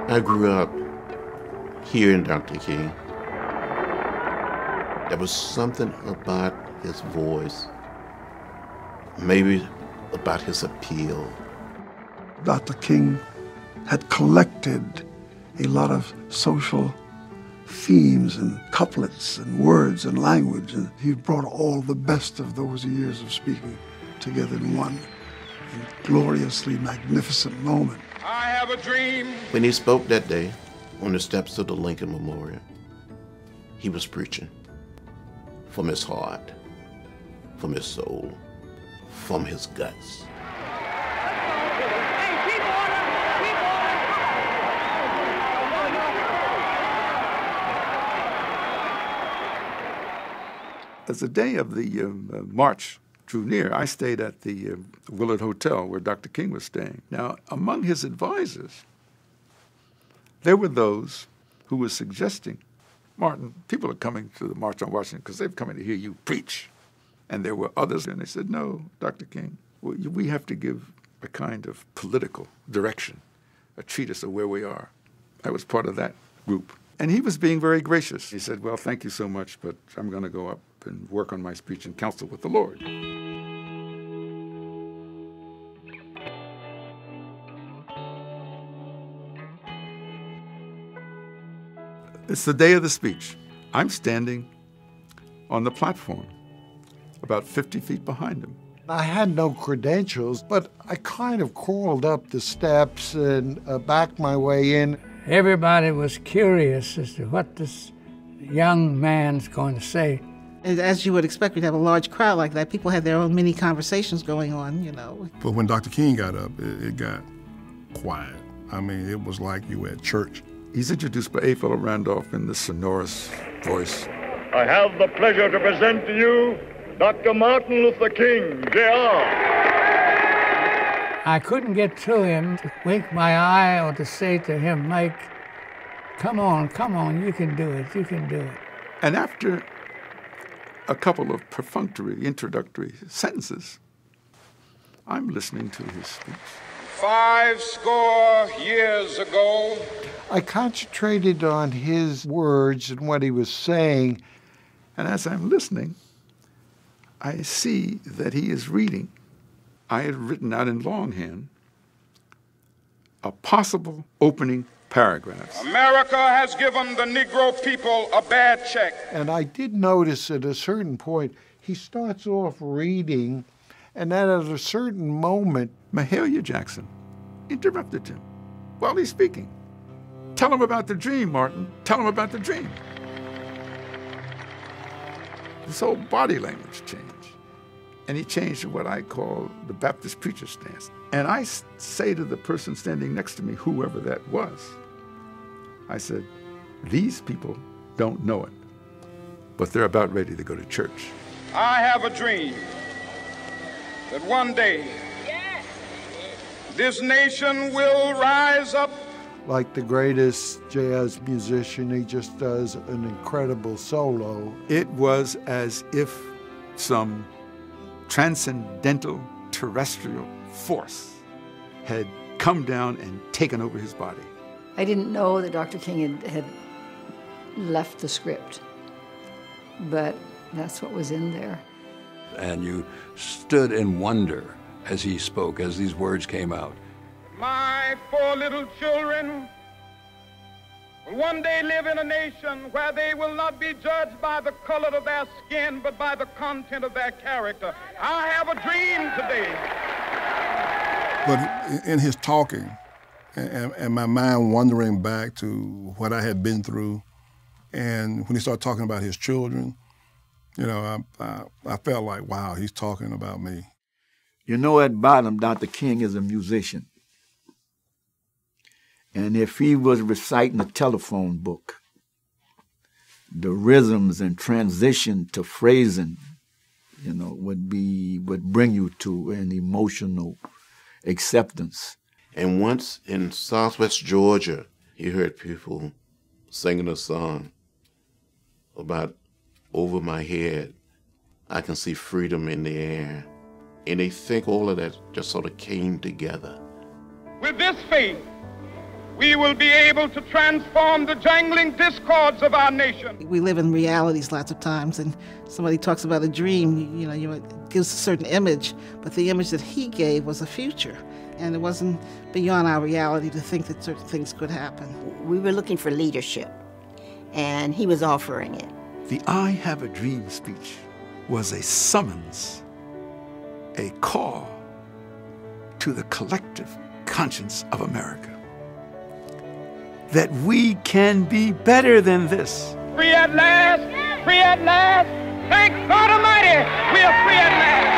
I grew up hearing Dr. King. There was something about his voice, maybe about his appeal. Dr. King had collected a lot of social themes and couplets and words and language, and he brought all the best of those years of speaking together in one gloriously magnificent moment. I have a dream. When he spoke that day on the steps of the Lincoln Memorial, he was preaching from his heart, from his soul, from his guts. As the day of the march drew near, I stayed at the Willard Hotel where Dr. King was staying. Now, among his advisors, there were those who were suggesting, Martin, people are coming to the March on Washington because they've come in to hear you preach. And there were others, and they said, no, Dr. King, we have to give a kind of political direction, a treatise of where we are. I was part of that group. And he was being very gracious. He said, well, thank you so much, but I'm going to go up and work on my speech and counsel with the Lord. It's the day of the speech. I'm standing on the platform, about 50 feet behind him. I had no credentials, but I kind of crawled up the steps and backed my way in. Everybody was curious as to what this young man's going to say. As you would expect, we'd have a large crowd like that. People had their own mini conversations going on, you know. But when Dr. King got up, it got quiet. I mean, it was like you were at church. He's introduced by A. Philip Randolph in this sonorous voice. I have the pleasure to present to you Dr. Martin Luther King, Jr. I couldn't get to him to wink my eye or to say to him, Mike, come on, you can do it, you can do it. And after a couple of perfunctory, introductory sentences, I'm listening to his speech. 50 years ago, I concentrated on his words and what he was saying. And as I'm listening, I see that he is reading. I had written out in longhand a possible opening paragraph. America has given the Negro people a bad check. And I did notice at a certain point, he starts off reading, and then at a certain moment, Mahalia Jackson interrupted him while he's speaking. Tell him about the dream, Martin. Tell him about the dream. His whole body language changed. And he changed to what I call the Baptist preacher stance. And I say to the person standing next to me, whoever that was, I said, these people don't know it, but they're about ready to go to church. I have a dream that one day this nation will rise up. Like the greatest jazz musician, he just does an incredible solo. It was as if some transcendental terrestrial force had come down and taken over his body. I didn't know that Dr. King had left the script, but that's what was in there. And you stood in wonder as he spoke, as these words came out. My 4 little children will one day live in a nation where they will not be judged by the color of their skin, but by the content of their character. I have a dream today. But in his talking, and my mind wandering back to what I had been through, and when he started talking about his children, you know, I felt like, wow, he's talking about me. You know, at bottom, Dr. King is a musician. And if he was reciting a telephone book, the rhythms and transition to phrasing, you know, would bring you to an emotional acceptance. And once in Southwest Georgia, he heard people singing a song about over my head, I can see freedom in the air. And they think all of that just sort of came together. With this faith, we will be able to transform the jangling discords of our nation. We live in realities lots of times, and somebody talks about a dream, it gives a certain image, but the image that he gave was a future. And it wasn't beyond our reality to think that certain things could happen. We were looking for leadership, and he was offering it. The I Have a Dream speech was a summons, a call to the collective conscience of America. That we can be better than this. Free at last, free at last. Thank God Almighty, we are free at last.